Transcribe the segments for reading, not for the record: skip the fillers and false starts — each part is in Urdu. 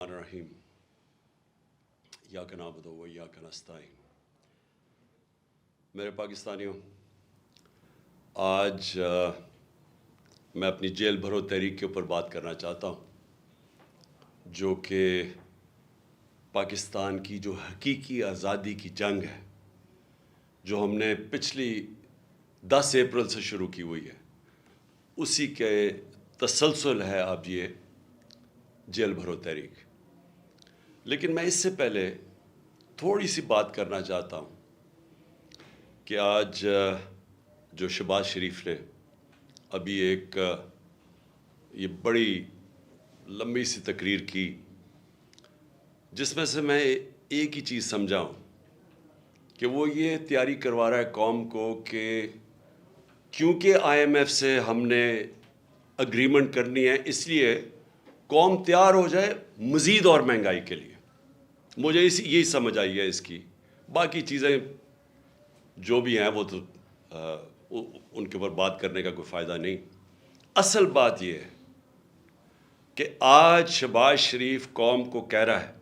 الرحیم یاک نعبد و یاک نستعین۔ میرے پاکستانیوں، آج میں اپنی جیل بھرو تحریک کے اوپر بات کرنا چاہتا ہوں، جو کہ پاکستان کی جو حقیقی آزادی کی جنگ ہے، جو ہم نے پچھلی 10 اپریل سے شروع کی ہوئی ہے، اسی کے تسلسل ہے اب یہ جیل بھرو تحریک۔ لیکن میں اس سے پہلے تھوڑی سی بات کرنا چاہتا ہوں کہ آج جو شہباز شریف نے ابھی ایک یہ بڑی لمبی سی تقریر کی، جس میں سے میں ایک ہی چیز سمجھا ہوں کہ وہ یہ تیاری کروا رہا ہے قوم کو کہ کیونکہ IMF سے ہم نے اگریمنٹ کرنی ہے، اس لیے قوم تیار ہو جائے مزید اور مہنگائی کے لیے۔ مجھے یہی سمجھ آئی ہے اس کی، باقی چیزیں جو بھی ہیں وہ تو ان کے اوپر بات کرنے کا کوئی فائدہ نہیں۔ اصل بات یہ ہے کہ آج شہباز شریف قوم کو کہہ رہا ہے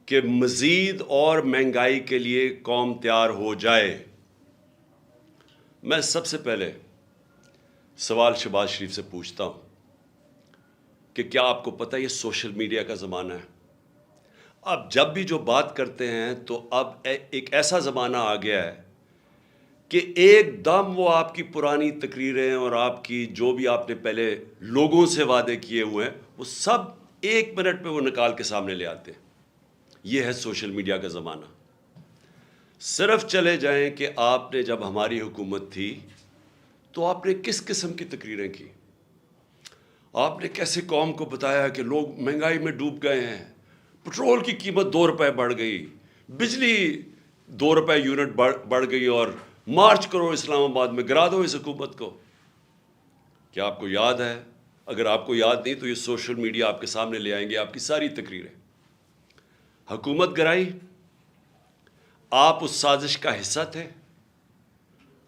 کہ مزید اور مہنگائی کے لیے قوم تیار ہو جائے۔ میں سب سے پہلے سوال شہباز شریف سے پوچھتا ہوں کہ کیا آپ کو پتہ ہے یہ سوشل میڈیا کا زمانہ ہے؟ اب جب بھی جو بات کرتے ہیں تو اب ایک ایسا زمانہ آ گیا ہے کہ ایک دم وہ آپ کی پرانی تقریریں اور آپ کی جو بھی آپ نے پہلے لوگوں سے وعدے کیے ہوئے ہیں، وہ سب 1 منٹ پہ وہ نکال کے سامنے لے آتے ہیں۔ یہ ہے سوشل میڈیا کا زمانہ۔ صرف چلے جائیں کہ آپ نے جب ہماری حکومت تھی تو آپ نے کس قسم کی تقریریں کی؟ آپ نے کیسے قوم کو بتایا کہ لوگ مہنگائی میں ڈوب گئے ہیں، پٹرول کی قیمت 2 روپے بڑھ گئی، بجلی 2 روپے یونٹ بڑھ گئی، اور مارچ کرو اسلام آباد میں، گرا دو اس حکومت کو۔ کیا آپ کو یاد ہے؟ اگر آپ کو یاد نہیں تو یہ سوشل میڈیا آپ کے سامنے لے آئیں گے آپ کی ساری تقریریں۔ حکومت گرائی، آپ اس سازش کا حصہ تھے،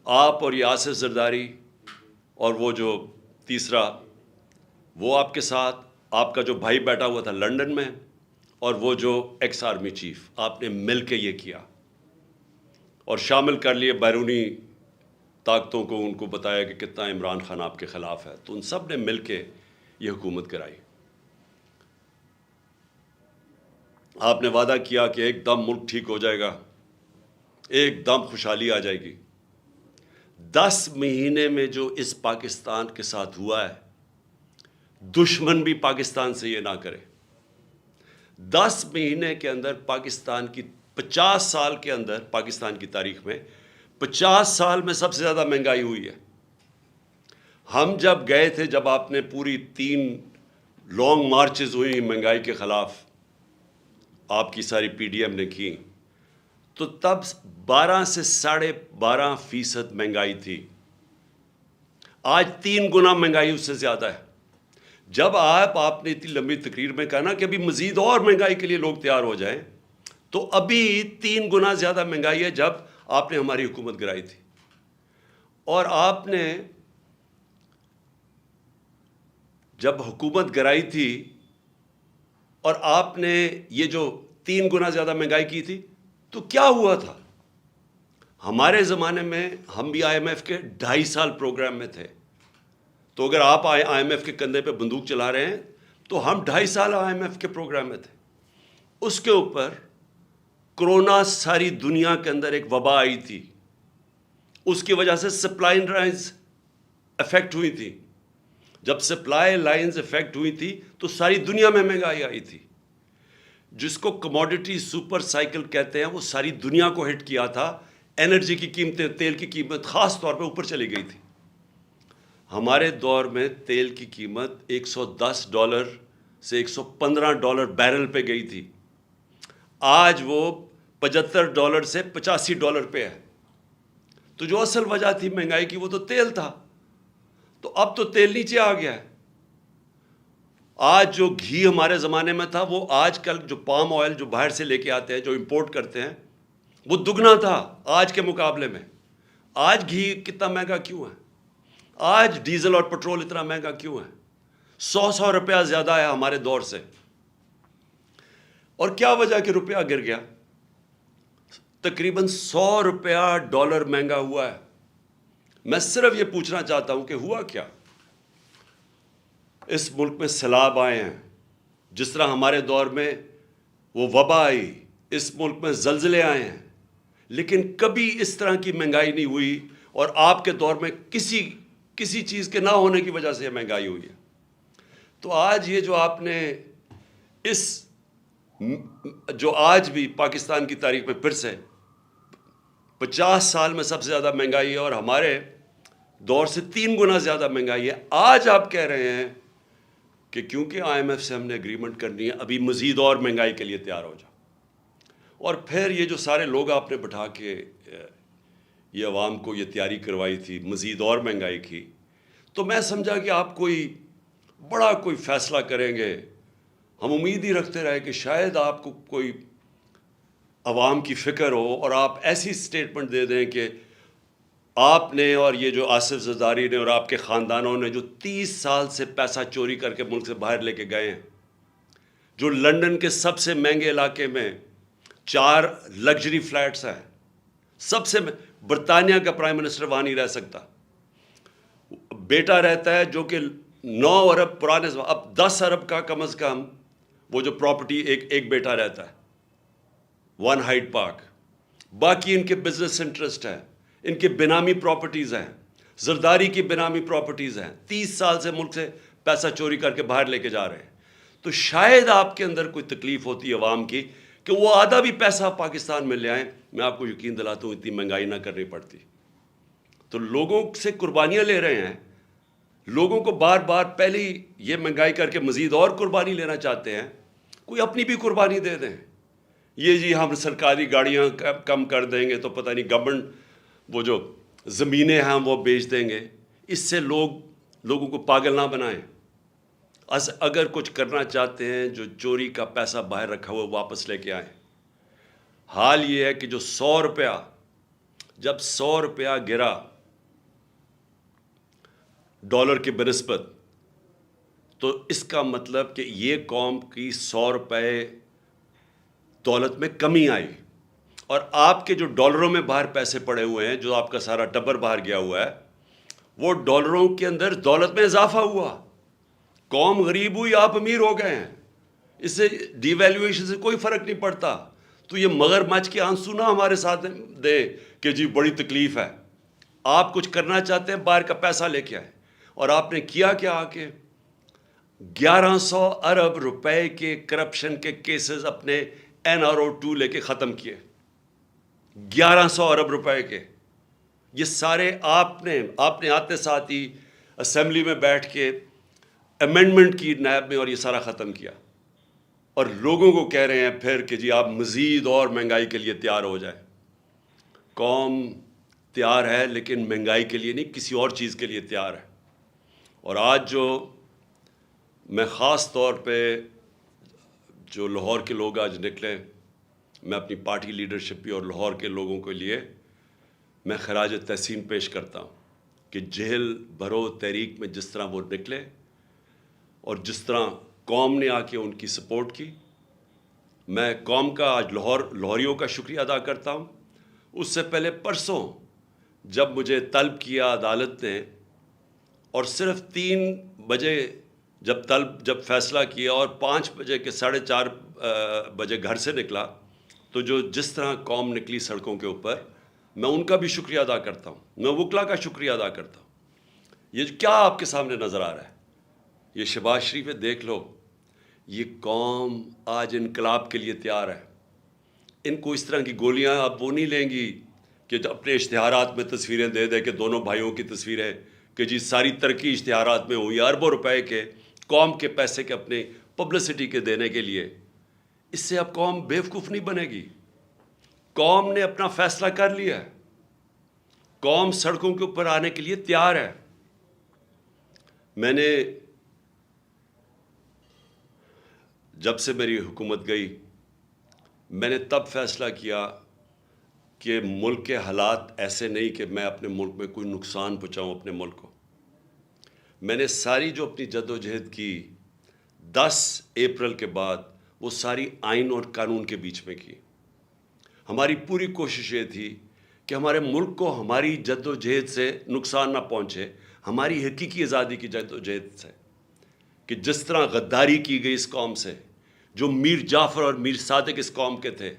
آپ اور یاسر زرداری اور وہ جو تیسرا وہ آپ کے ساتھ، آپ کا جو بھائی بیٹھا ہوا تھا لنڈن میں، اور وہ جو ایکس آرمی چیف، آپ نے مل کے یہ کیا اور شامل کر لیے بیرونی طاقتوں کو، ان کو بتایا کہ کتنا عمران خان آپ کے خلاف ہے، تو ان سب نے مل کے یہ حکومت کرائی۔ آپ نے وعدہ کیا کہ ایک دم ملک ٹھیک ہو جائے گا، ایک دم خوشحالی آ جائے گی۔ 10 مہینے میں جو اس پاکستان کے ساتھ ہوا ہے، دشمن بھی پاکستان سے یہ نہ کرے۔ 10 مہینے کے اندر پاکستان کی 50 سال کے اندر، پاکستان کی تاریخ میں 50 سال میں سب سے زیادہ مہنگائی ہوئی ہے۔ ہم جب گئے تھے، جب آپ نے پوری 3 لانگ مارچز ہوئی مہنگائی کے خلاف، آپ کی ساری PDM نے کی، تو تب 12 سے 12.5% مہنگائی تھی۔ آج 3 گنا مہنگائی اس سے زیادہ ہے۔ جب آپ نے اتنی لمبی تقریر میں کہا نا کہ ابھی مزید اور مہنگائی کے لیے لوگ تیار ہو جائیں، تو ابھی 3 گنا زیادہ مہنگائی ہے جب آپ نے ہماری حکومت گرائی تھی۔ اور آپ نے جب حکومت گرائی تھی اور آپ نے یہ جو 3 گنا زیادہ مہنگائی کی تھی، تو کیا ہوا تھا؟ ہمارے زمانے میں ہم بھی IMF کے 2.5 سال پروگرام میں تھے، تو اگر آپ IMF کے کندھے پہ بندوق چلا رہے ہیں تو ہم 2.5 سال IMF کے پروگرام میں تھے۔ اس کے اوپر کرونا ساری دنیا کے اندر ایک وبا آئی تھی، اس کی وجہ سے سپلائی لائنز افیکٹ ہوئی تھی۔ جب سپلائی لائنز افیکٹ ہوئی تھی تو ساری دنیا میں مہنگائی آئی تھی، جس کو کموڈٹی سپر سائیکل کہتے ہیں، وہ ساری دنیا کو ہٹ کیا تھا۔ انرجی کی قیمتیں، تیل کی قیمت خاص طور پہ اوپر چلی گئی تھی۔ ہمارے دور میں تیل کی قیمت $110 سے $115 بیرل پہ گئی تھی، آج وہ $75 سے $85 پہ ہے۔ تو جو اصل وجہ تھی مہنگائی کی وہ تو تیل تھا، تو اب تو تیل نیچے آ گیا ہے۔ آج جو گھی ہمارے زمانے میں تھا، وہ آج کل جو پام آئل جو باہر سے لے کے آتے ہیں، جو امپورٹ کرتے ہیں، وہ دگنا تھا آج کے مقابلے میں۔ آج گھی کتنا مہنگا کیوں ہے؟ آج ڈیزل اور پٹرول اتنا مہنگا کیوں ہے؟ 100 روپیہ زیادہ ہے ہمارے دور سے. اور کیا وجہ کہ روپیہ گر گیا؟ تقریباً 100 روپیہ ڈالر مہنگا ہوا ہے. میں صرف یہ پوچھنا چاہتا ہوں کہ ہوا کیا؟ اس ملک میں سیلاب آئے ہیں، جس طرح ہمارے دور میں وہ وبا آئی، اس ملک میں زلزلے آئے ہیں، لیکن کبھی اس طرح کی مہنگائی نہیں ہوئی. اور آپ کے دور میں کسی چیز کے نہ ہونے کی وجہ سے یہ مہنگائی ہوئی ہے. تو آج یہ جو آپ نے جو آج بھی پاکستان کی تاریخ میں پھر سے 50 سال میں سب سے زیادہ مہنگائی ہے، اور ہمارے دور سے 3 گنا زیادہ مہنگائی ہے. آج آپ کہہ رہے ہیں کہ کیونکہ IMF سے ہم نے اگریمنٹ کرنی ہے، ابھی مزید اور مہنگائی کے لیے تیار ہو جاؤ. اور پھر یہ جو سارے لوگ آپ نے بٹھا کے یہ عوام کو یہ تیاری کروائی تھی مزید اور مہنگائی کی، تو میں سمجھا کہ آپ کوئی فیصلہ کریں گے. ہم امید ہی رکھتے رہے کہ شاید آپ کو کوئی عوام کی فکر ہو اور آپ ایسی سٹیٹمنٹ دے دیں کہ آپ نے اور یہ جو آصف زرداری نے اور آپ کے خاندانوں نے جو 30 سال سے پیسہ چوری کر کے ملک سے باہر لے کے گئے ہیں، جو لنڈن کے سب سے مہنگے علاقے میں 4 لگژری فلیٹس ہیں، سب سے برطانیہ کا پرائم منسٹر وہاں نہیں رہ سکتا. بیٹا رہتا ہے جو کہ 9 ارب پرانے، اب 10 ارب کا کم از کم وہ جو پراپرٹی ایک بیٹا رہتا ہے 1 ہائیڈ پارک. باقی ان کے بزنس انٹرسٹ ہیں، ان کے بینامی پراپرٹیز ہیں، زرداری کی بینامی پراپرٹیز ہیں. 30 سال سے ملک سے پیسہ چوری کر کے باہر لے کے جا رہے ہیں. تو شاید آپ کے اندر کوئی تکلیف ہوتی ہے عوام کی کہ وہ آدھا بھی پیسہ پاکستان میں لے آئیں. میں آپ کو یقین دلاتا ہوں اتنی مہنگائی نہ کرنی پڑتی. تو لوگوں سے قربانیاں لے رہے ہیں، لوگوں کو بار بار پہلے ہی یہ مہنگائی کر کے مزید اور قربانی لینا چاہتے ہیں. کوئی اپنی بھی قربانی دے دیں. یہ جی ہم سرکاری گاڑیاں کم کر دیں گے تو پتہ نہیں گورنمنٹ وہ جو زمینیں ہیں وہ بیچ دیں گے. اس سے لوگوں کو پاگل نہ بنائیں. اگر کچھ کرنا چاہتے ہیں، جو چوری کا پیسہ باہر رکھا ہوا واپس لے کے آئیں. حال یہ ہے کہ جو 100 روپیہ، جب 100 روپیہ گرا ڈالر کے بنسبت، تو اس کا مطلب کہ یہ قوم کی 100 روپے دولت میں کمی آئی. اور آپ کے جو ڈالروں میں باہر پیسے پڑے ہوئے ہیں، جو آپ کا سارا ٹبر باہر گیا ہوا ہے، وہ ڈالروں کے اندر دولت میں اضافہ ہوا. قوم غریب ہوئی، آپ امیر ہو گئے ہیں. اس سے ڈی ویلیویشن سے کوئی فرق نہیں پڑتا. تو یہ مگرمچھ کے آنسو نہ ہمارے ساتھ دے کہ جی بڑی تکلیف ہے. آپ کچھ کرنا چاہتے ہیں، باہر کا پیسہ لے کے آئے. اور آپ نے کیا آ کے 1100 ارب روپے کے کرپشن کے کیسز اپنے NRO2 لے کے ختم کیے. 1100 ارب روپے کے. یہ سارے آپ نے آتے ساتھ ہی اسمبلی میں بیٹھ کے امینڈمنٹ کی نیب میں، اور یہ سارا ختم کیا. اور لوگوں کو کہہ رہے ہیں پھر کہ جی آپ مزید اور مہنگائی کے لیے تیار ہو جائیں. قوم تیار ہے لیکن مہنگائی کے لیے نہیں، کسی اور چیز کے لیے تیار ہے. اور آج جو میں خاص طور پہ جو لاہور کے لوگ آج نکلے، میں اپنی پارٹی لیڈرشپ بھی اور لاہور کے لوگوں کے لیے میں خراج تحسین پیش کرتا ہوں کہ جہل بھرو تحریک میں جس طرح وہ نکلے اور جس طرح قوم نے آ کے ان کی سپورٹ کی. میں قوم کا آج لاہوریوں کا شکریہ ادا کرتا ہوں. اس سے پہلے پرسوں جب مجھے طلب کیا عدالت نے، اور صرف 3 بجے جب فیصلہ کیا اور 5 بجے کے 4:30 بجے گھر سے نکلا، تو جس طرح قوم نکلی سڑکوں کے اوپر، میں ان کا بھی شکریہ ادا کرتا ہوں. میں وکلا کا شکریہ ادا کرتا ہوں. یہ کیا آپ کے سامنے نظر آ رہا ہے؟ یہ شہباز شریف ہے، دیکھ لو. یہ قوم آج انقلاب کے لیے تیار ہے. ان کو اس طرح کی گولیاں اب وہ نہیں لیں گی کہ اپنے اشتہارات میں تصویریں دے دے کہ دونوں بھائیوں کی تصویریں کہ جی ساری ترقی اشتہارات میں ہوئی، اربوں روپے کے قوم کے پیسے کے اپنے پبلسٹی کے دینے کے لیے. اس سے اب قوم بیوقوف نہیں بنے گی. قوم نے اپنا فیصلہ کر لیا ہے. قوم سڑکوں کے اوپر آنے کے لیے تیار ہے. میں نے جب سے میری حکومت گئی، میں نے تب فیصلہ کیا کہ ملک کے حالات ایسے نہیں کہ میں اپنے ملک میں کوئی نقصان پہنچاؤں اپنے ملک کو. میں نے ساری جو اپنی جد و جہد کی 10 اپریل کے بعد وہ ساری آئین اور قانون کے بیچ میں کی. ہماری پوری کوشش یہ تھی کہ ہمارے ملک کو ہماری جد و جہد سے نقصان نہ پہنچے, ہماری حقیقی آزادی کی جد و جہد سے. کہ جس طرح غداری کی گئی اس قوم سے, جو میر جعفر اور میر صادق اس قوم کے تھے,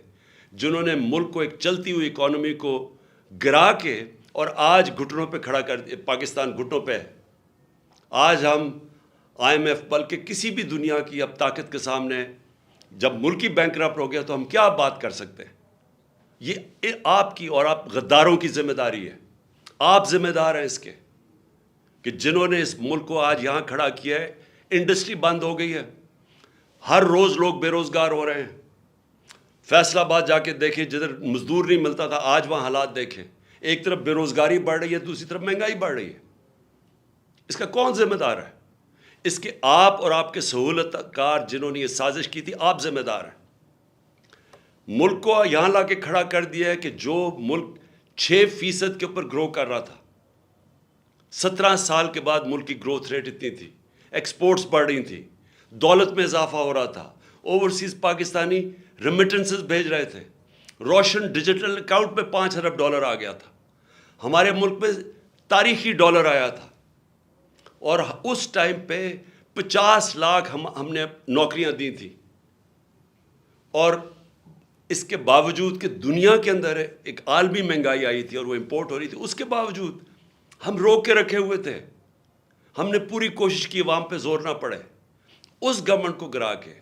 جنہوں نے ملک کو ایک چلتی ہوئی اکانومی کو گرا کے اور آج گھٹنوں پہ کھڑا کر دیا. پاکستان گھٹنوں پہ. آج ہم IMF بلکہ کسی بھی دنیا کی اب طاقت کے سامنے, جب ملک ہی بینک کرپٹ ہو گیا تو ہم کیا بات کر سکتے ہیں؟ یہ آپ کی اور آپ غداروں کی ذمہ داری ہے. آپ ذمہ دار ہیں اس کے کہ جنہوں نے اس ملک کو آج یہاں کھڑا کیا ہے. انڈسٹری بند ہو گئی ہے, ہر روز لوگ بے روزگار ہو رہے ہیں. فیصل آباد جا کے دیکھیں, جدھر مزدور نہیں ملتا تھا, آج وہاں حالات دیکھیں. ایک طرف بے روزگاری بڑھ رہی ہے, دوسری طرف مہنگائی بڑھ رہی ہے. اس کا کون ذمہ دار ہے؟ اس کے آپ اور آپ کے سہولت کار جنہوں نے یہ سازش کی تھی, آپ ذمہ دار ہیں. ملک کو یہاں لا کے کھڑا کر دیا ہے کہ جو ملک 6% کے اوپر گرو کر رہا تھا, 17 سال کے بعد ملک کی گروتھ ریٹ اتنی تھی, ایکسپورٹس بڑھ رہی تھی, دولت میں اضافہ ہو رہا تھا, اوورسیز پاکستانی ریمیٹنسز بھیج رہے تھے, روشن ڈیجیٹل اکاؤنٹ میں $5 ارب آ گیا تھا, ہمارے ملک میں تاریخی ڈالر آیا تھا. اور اس ٹائم پہ 50 لاکھ ہم نے نوکریاں دی تھیں. اور اس کے باوجود کہ دنیا کے اندر ایک عالمی مہنگائی آئی تھی اور وہ امپورٹ ہو رہی تھی, اس کے باوجود ہم روک کے رکھے ہوئے تھے. ہم نے پوری کوشش کی عوام پہ زور نہ پڑے. اس گورنمنٹ کو گرا کے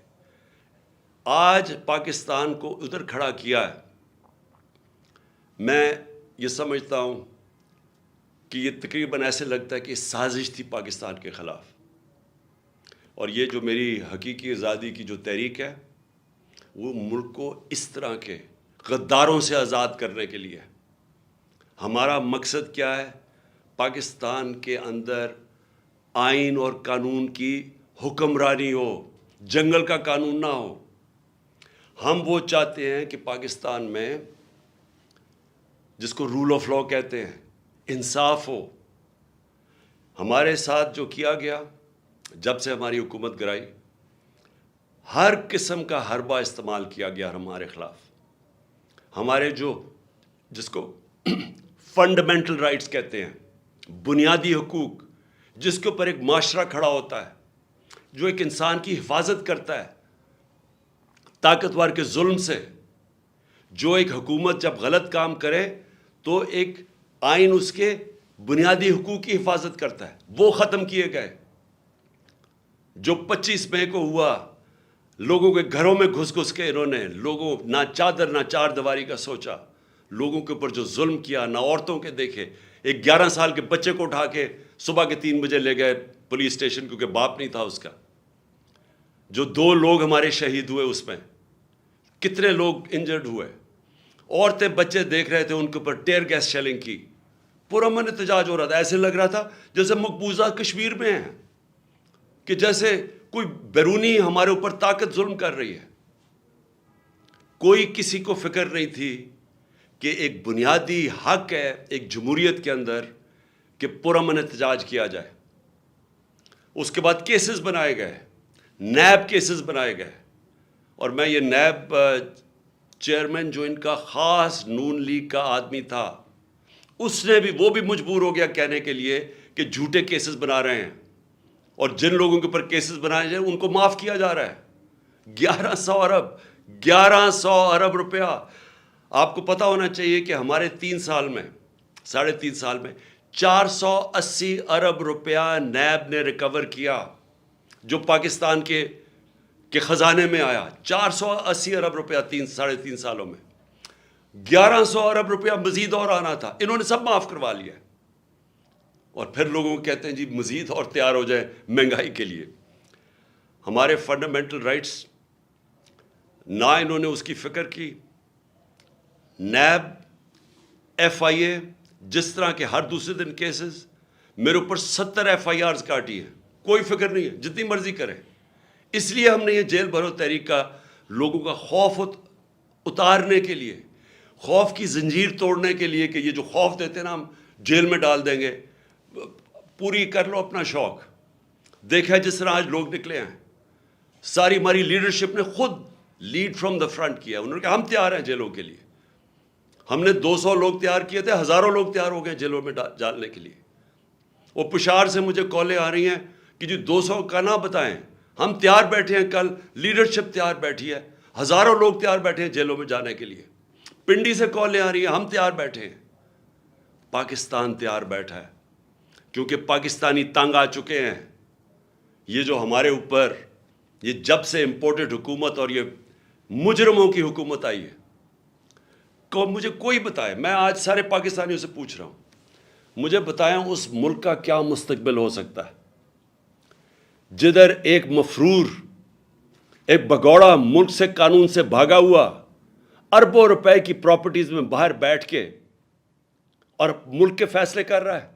آج پاکستان کو ادھر کھڑا کیا ہے. میں یہ سمجھتا ہوں کہ یہ تقریباً ایسے لگتا ہے کہ سازش تھی پاکستان کے خلاف. اور یہ جو میری حقیقی آزادی کی جو تحریک ہے, وہ ملک کو اس طرح کے غداروں سے آزاد کرنے کے لیے. ہمارا مقصد کیا ہے؟ پاکستان کے اندر آئین اور قانون کی حکمرانی ہو, جنگل کا قانون نہ ہو. ہم وہ چاہتے ہیں کہ پاکستان میں, جس کو رول آف لا کہتے ہیں, انصاف ہو. ہمارے ساتھ جو کیا گیا جب سے ہماری حکومت گرائی, ہر قسم کا حربہ استعمال کیا گیا ہمارے خلاف. ہمارے جس کو فنڈامنٹل رائٹس کہتے ہیں, بنیادی حقوق, جس کے اوپر ایک معاشرہ کھڑا ہوتا ہے, جو ایک انسان کی حفاظت کرتا ہے طاقتور کے ظلم سے. جو ایک حکومت جب غلط کام کرے تو ایک آئین اس کے بنیادی حقوق کی حفاظت کرتا ہے, وہ ختم کیے گئے. جو 25 مئی کو ہوا, لوگوں کے گھروں میں گھس کے انہوں نے لوگوں نہ چادر نہ چار دیواری کا سوچا, لوگوں کے اوپر جو ظلم کیا, نہ عورتوں کے دیکھے. ایک 11 سال کے بچے کو اٹھا کے صبح کے 3 بجے لے گئے پولیس اسٹیشن, کیونکہ باپ نہیں تھا اس کا. جو 2 لوگ ہمارے شہید ہوئے, اس میں کتنے لوگ انجرڈ ہوئے. عورتیں بچے دیکھ رہے تھے, ان کے اوپر ٹیئر گیس شیلنگ کی. پرامن احتجاج ہو رہا تھا. ایسے لگ رہا تھا جیسے مقبوضہ کشمیر میں ہیں, کہ جیسے کوئی بیرونی ہمارے اوپر طاقت ظلم کر رہی ہے. کوئی کسی کو فکر نہیں تھی کہ ایک بنیادی حق ہے ایک جمہوریت کے اندر کہ پرامن احتجاج کیا جائے. اس کے بعد کیسز بنائے گئے, نیب کیسز بنائے گئے. اور میں یہ نیب چیئرمین جو ان کا خاص نون لیگ کا آدمی تھا, اس نے بھی, وہ بھی مجبور ہو گیا کہنے کے لیے کہ جھوٹے کیسز بنا رہے ہیں, اور جن لوگوں کے اوپر کیسز بنائے جائیں ان کو معاف کیا جا رہا ہے. 1100 ارب روپیہ. آپ کو پتہ ہونا چاہیے کہ ہمارے 3 سال میں, 3.5 سال میں 480 ارب روپیہ نیب نے ریکور کیا, جو پاکستان کے خزانے میں آیا. 480 ارب روپیہ 3.5 سالوں میں. 1100 ارب روپیہ مزید اور آنا تھا, انہوں نے سب معاف کروا لیا. اور پھر لوگوں کو کہتے ہیں جی مزید اور تیار ہو جائے مہنگائی کے لیے. ہمارے فنڈامنٹل رائٹس نہ انہوں نے اس کی فکر کی. نیب, FIA, جس طرح کے ہر دوسرے دن کیسز, میرے اوپر 70 FIRs کاٹی ہیں, کوئی فکر نہیں ہے, جتنی مرضی کریں. اس لیے ہم نے یہ جیل بھرو تحریک کا لوگوں کا خوف اتارنے کے لیے, خوف کی زنجیر توڑنے کے لیے, کہ یہ جو خوف دیتے ہیں نا ہم جیل میں ڈال دیں گے, پوری کر لو اپنا شوق. دیکھا جس طرح آج لوگ نکلے ہیں، ساری ہماری لیڈرشپ نے خود لیڈ فرام دا فرنٹ کیا. انہوں نے کہا ہم تیار ہیں جیلوں کے لیے. ہم نے 200 لوگ تیار کیے تھے، ہزاروں لوگ تیار ہو گئے جیلوں میں ڈالنے کے لیے. وہ پشاور سے مجھے کالیں آ رہی ہیں کہ جی 200 کا نہ بتائیں، ہم تیار بیٹھے ہیں، کل لیڈرشپ تیار بیٹھی ہے، ہزاروں لوگ تیار بیٹھے ہیں جیلوں میں جانے کے لیے. پنڈی سے کالیں آ رہی ہیں، ہم تیار بیٹھے ہیں. پاکستان تیار بیٹھا ہے کیونکہ پاکستانی تنگ آ چکے ہیں. یہ جو ہمارے اوپر یہ جب سے امپورٹڈ حکومت اور یہ مجرموں کی حکومت آئی ہے، مجھے کوئی بتائے، میں آج سارے پاکستانیوں سے پوچھ رہا ہوں، مجھے بتائیں اس ملک کا کیا مستقبل ہو سکتا ہے جدھر ایک مفرور، ایک بگوڑا ملک سے قانون سے بھاگا ہوا اربوں روپے کی پراپرٹیز میں باہر بیٹھ کے اور ملک کے فیصلے کر رہا ہے.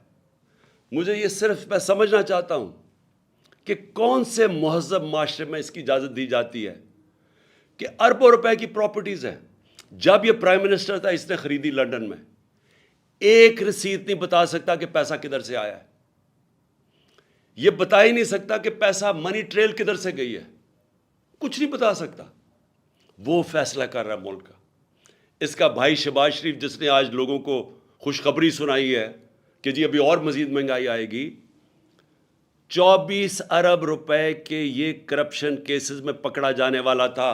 مجھے یہ صرف میں سمجھنا چاہتا ہوں کہ کون سے مہذب معاشرے میں اس کی اجازت دی جاتی ہے کہ اربوں روپے کی پراپرٹیز ہیں. جب یہ پرائم منسٹر تھا اس نے خریدی لنڈن میں، ایک رسید نہیں بتا سکتا کہ پیسہ کدھر سے آیا ہے. یہ بتا ہی نہیں سکتا کہ پیسہ منی ٹریل کدھر سے گئی ہے، کچھ نہیں بتا سکتا. وہ فیصلہ کر رہا ہے ملک کا. اس کا بھائی شہباز شریف جس نے آج لوگوں کو خوشخبری سنائی ہے کہ جی ابھی اور مزید مہنگائی آئے گی، 24 ارب روپے کے یہ کرپشن کیسز میں پکڑا جانے والا تھا.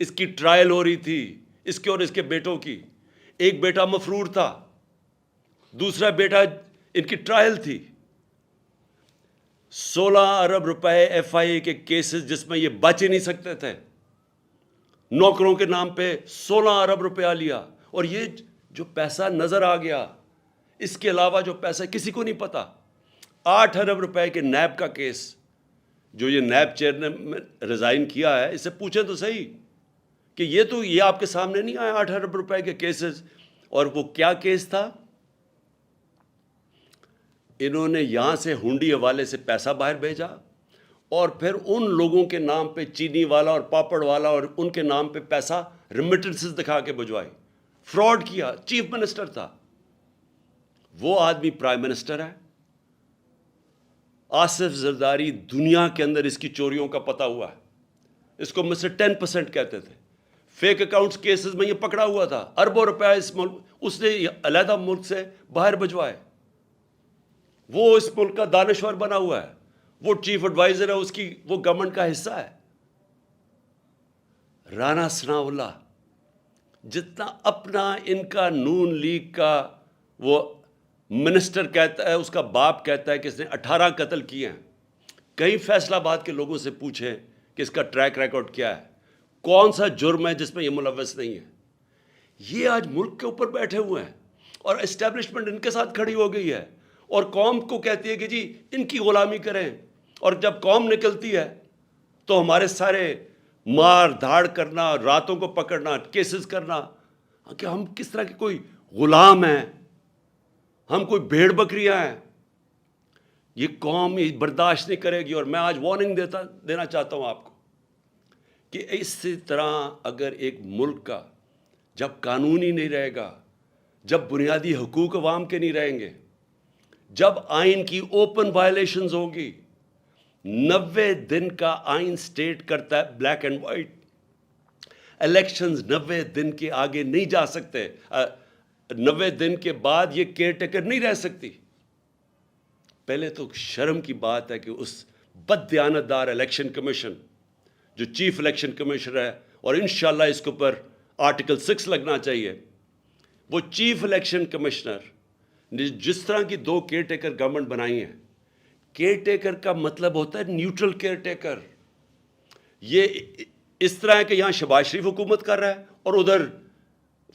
اس کی ٹرائل ہو رہی تھی، اس کے اور اس کے بیٹوں کی. ایک بیٹا مفرور تھا، دوسرا بیٹا ان کی ٹرائل تھی. 16 ارب روپے ایف آئی اے کے کیسز جس میں یہ بچ ہی نہیں سکتے تھے. نوکروں کے نام پہ 16 ارب روپیہ لیا. اور یہ جو پیسہ نظر آ گیا، اس کے علاوہ جو پیسہ کسی کو نہیں پتا. 8 ارب روپے کے نیب کا کیس، جو یہ نیب چیئر نے ریزائن کیا ہے، اس سے پوچھیں تو صحیح کہ یہ آپ کے سامنے نہیں آیا 8 ارب روپے کے کیسز. اور وہ کیا کیس تھا؟ انہوں نے یہاں سے ہنڈی حوالے سے پیسہ باہر بھیجا اور پھر ان لوگوں کے نام پہ، چینی والا اور پاپڑ والا اور ان کے نام پہ پیسہ ریمیٹنسز دکھا کے بھجوائی. فراڈ کیا. چیف منسٹر تھا وہ آدمی، پرائم منسٹر ہے. آصف زرداری دنیا کے اندر اس کی چوریوں کا پتہ ہوا ہے. اس کو مسٹر 10% کہتے تھے. فیک اکاؤنٹس کیسز میں یہ پکڑا ہوا تھا. اربوں روپے اس ملک، اس نے علیحدہ ملک سے باہر بھجوائے. وہ اس ملک کا دانشور بنا ہوا ہے، وہ چیف ایڈوائزر ہے اس کی، وہ گورنمنٹ کا حصہ ہے. رانا ثناء اللہ جتنا اپنا ان کا نون لیگ کا وہ منسٹر کہتا ہے، اس کا باپ کہتا ہے کہ اس نے 18 قتل کیے ہیں. کئی فیصل آباد کے لوگوں سے پوچھیں کہ اس کا ٹریک ریکارڈ کیا ہے، کون سا جرم ہے جس میں یہ ملوث نہیں ہے. یہ آج ملک کے اوپر بیٹھے ہوئے ہیں اور اسٹیبلشمنٹ ان کے ساتھ کھڑی ہو گئی ہے اور قوم کو کہتی ہے کہ جی ان کی غلامی کریں. اور جب قوم نکلتی ہے تو ہمارے سارے مار دھاڑ کرنا، راتوں کو پکڑنا، کیسز کرنا کہ ہم کس طرح کے کوئی غلام ہیں، ہم کوئی بھیڑ بکریاں ہیں. یہ قوم یہ برداشت نہیں کرے گی. اور میں آج وارننگ دینا چاہتا ہوں آپ کو کہ اسی طرح اگر ایک ملک کا جب قانون ہی نہیں رہے گا، جب بنیادی حقوق عوام کے نہیں رہیں گے، جب آئین کی اوپن وائلیشنز ہوگی. 90 دن کا آئین سٹیٹ کرتا ہے بلیک اینڈ وائٹ. الیکشنز 90 دن کے آگے نہیں جا سکتے. 90 دن کے بعد یہ کیئر ٹیکر نہیں رہ سکتی. پہلے تو شرم کی بات ہے کہ اس بد دیانت دار الیکشن کمیشن جو چیف الیکشن کمیشنر ہے، اور انشاءاللہ اس کے اوپر آرٹیکل 6 لگنا چاہیے، وہ چیف الیکشن کمشنر نے جس طرح کی 2 کیئر ٹیکر گورنمنٹ بنائی ہیں. کیئر ٹیکر کا مطلب ہوتا ہے نیوٹرل کیئر ٹیکر. یہ اس طرح ہے کہ یہاں شہباز شریف حکومت کر رہا ہے اور ادھر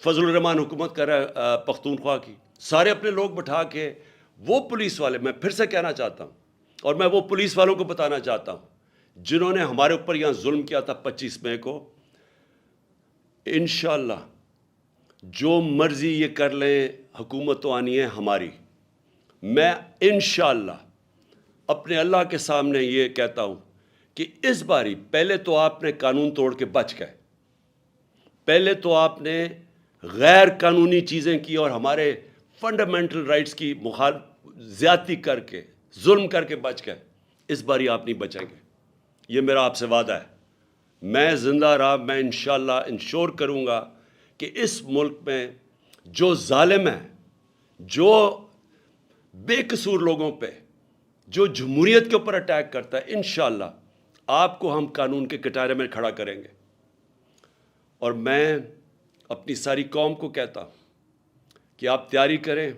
فضل الرحمان حکومت کر رہا ہے پختونخوا کی. سارے اپنے لوگ بٹھا کے وہ پولیس والے، میں پھر سے کہنا چاہتا ہوں اور میں وہ پولیس والوں کو بتانا چاہتا ہوں جنہوں نے ہمارے اوپر یہاں ظلم کیا تھا 25 مئی کو، انشاءاللہ جو مرضی یہ کر لیں، حکومت تو آنی ہے ہماری. میں انشاءاللہ اپنے اللہ کے سامنے یہ کہتا ہوں کہ اس باری پہلے تو آپ نے قانون توڑ کے بچ گئے، پہلے تو آپ نے غیر قانونی چیزیں کی اور ہمارے فنڈامنٹل رائٹس کی زیادتی کر کے، ظلم کر کے بچ گئے. اس باری آپ نہیں بچیں گے، یہ میرا آپ سے وعدہ ہے۔ میں زندہ رہا، میں انشاءاللہ انشور کروں گا کہ اس ملک میں جو ظالم ہے، جو بے قصور لوگوں پہ، جو جمہوریت کے اوپر اٹیک کرتا ہے، انشاءاللہ آپ کو ہم قانون کے کٹارے میں کھڑا کریں گے۔ اور میں اپنی ساری قوم کو کہتا ہوں کہ آپ تیاری کریں،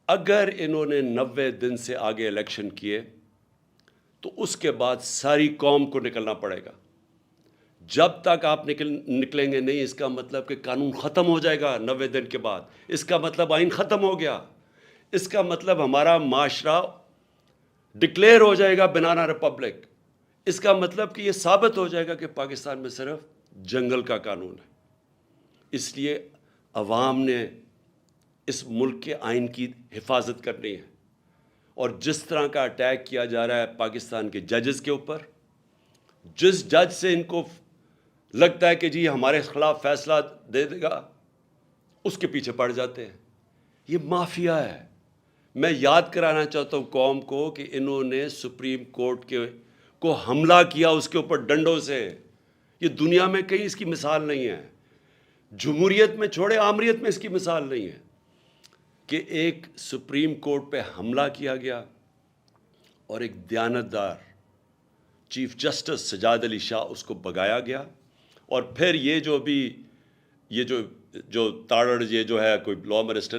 اگر انہوں نے 90 دن سے آگے الیکشن کیے تو اس کے بعد ساری قوم کو نکلنا پڑے گا۔ جب تک آپ نکلیں گے نہیں، اس کا مطلب کہ قانون ختم ہو جائے گا 90 دن کے بعد، اس کا مطلب آئین ختم ہو گیا، اس کا مطلب ہمارا معاشرہ ڈکلیئر ہو جائے گا بنانا ریپبلک، اس کا مطلب کہ یہ ثابت ہو جائے گا کہ پاکستان میں صرف جنگل کا قانون ہے۔ اس لیے عوام نے اس ملک کے آئین کی حفاظت کرنی ہے، اور جس طرح کا اٹیک کیا جا رہا ہے پاکستان کے ججز کے اوپر، جس جج سے ان کو لگتا ہے کہ جی ہمارے خلاف فیصلہ دے دے گا، اس کے پیچھے پڑ جاتے ہیں۔ یہ مافیا ہے۔ میں یاد کرانا چاہتا ہوں قوم کو کہ انہوں نے سپریم کورٹ کو حملہ کیا اس کے اوپر ڈنڈوں سے۔ یہ دنیا میں کہیں اس کی مثال نہیں ہے، جمہوریت میں چھوڑے آمریت میں اس کی مثال نہیں ہے کہ ایک سپریم کورٹ پہ حملہ کیا گیا اور ایک دیانتدار چیف جسٹس سجاد علی شاہ اس کو بگایا گیا، اور پھر یہ جو تاڑڑ یہ جو ہے کوئی لا منسٹر،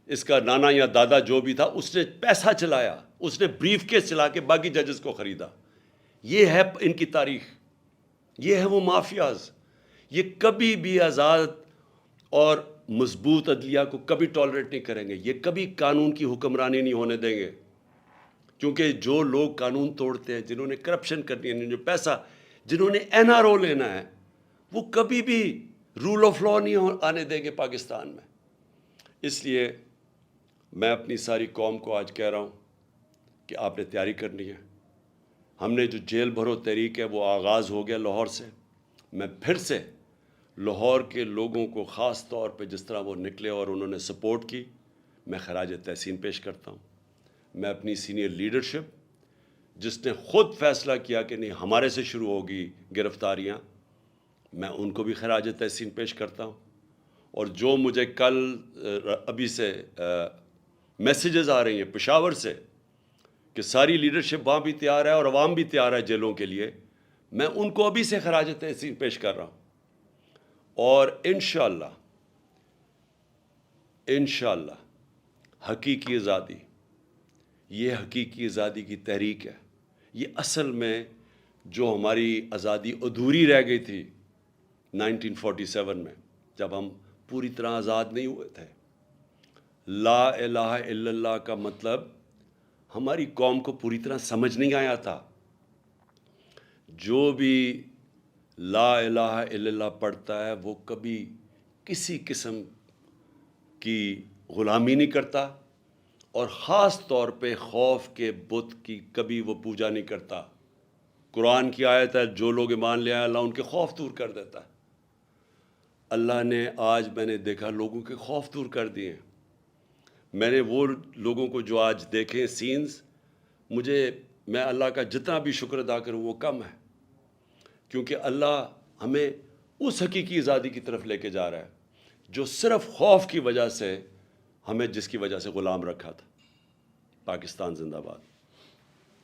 اس کا نانا یا دادا جو بھی تھا، اس نے پیسہ چلایا، اس نے بریف کیس چلا کے باقی ججز کو خریدا۔ یہ ہے ان کی تاریخ، یہ ہے وہ مافیاز۔ یہ کبھی بھی آزاد اور مضبوط عدلیہ کو کبھی ٹالریٹ نہیں کریں گے، یہ کبھی قانون کی حکمرانی نہیں ہونے دیں گے، کیونکہ جو لوگ قانون توڑتے ہیں، جنہوں نے کرپشن کرنی ہے، جو پیسہ، جنہوں نے NRO لینا ہے، وہ کبھی بھی رول آف لا نہیں آنے دیں گے پاکستان میں۔ اس لیے میں اپنی ساری قوم کو آج کہہ رہا ہوں کہ آپ نے تیاری کرنی ہے۔ ہم نے جو جیل بھرو تحریک ہے وہ آغاز ہو گیا لاہور سے۔ میں پھر سے لاہور کے لوگوں کو خاص طور پہ جس طرح وہ نکلے اور انہوں نے سپورٹ کی، میں خراج تحسین پیش کرتا ہوں۔ میں اپنی سینئر لیڈرشپ جس نے خود فیصلہ کیا کہ نہیں ہمارے سے شروع ہوگی گرفتاریاں، میں ان کو بھی خراج تحسین پیش کرتا ہوں۔ اور جو مجھے کل ابھی سے میسیجز آ رہی ہیں پشاور سے کہ ساری لیڈرشپ وہاں بھی تیار ہے اور عوام بھی تیار ہے جیلوں کے لیے، میں ان کو ابھی سے خراج تحسین پیش کر رہا ہوں۔ اور انشاءاللہ حقیقی آزادی، یہ حقیقی آزادی کی تحریک ہے۔ یہ اصل میں جو ہماری آزادی ادھوری رہ گئی تھی 1947 میں، جب ہم پوری طرح آزاد نہیں ہوئے تھے۔ لا الہ الا اللہ کا مطلب ہماری قوم کو پوری طرح سمجھ نہیں آیا تھا۔ جو بھی لا الہ الا اللہ پڑھتا ہے وہ کبھی کسی قسم کی غلامی نہیں کرتا، اور خاص طور پہ خوف کے بت کی کبھی وہ پوجا نہیں کرتا۔ قرآن کی آیت ہے جو لوگ ایمان لے آئے اللہ ان کے خوف دور کر دیتا ہے۔ اللہ نے آج میں نے دیکھا لوگوں کے خوف دور کر دیے ہیں۔ میں نے وہ لوگوں کو جو آج دیکھیں سینز، میں اللہ کا جتنا بھی شکر ادا کروں وہ کم ہے، کیونکہ اللہ ہمیں اس حقیقی آزادی کی طرف لے کے جا رہا ہے جو صرف خوف کی وجہ سے ہمیں جس کی وجہ سے غلام رکھا تھا۔ پاکستان زندہ باد۔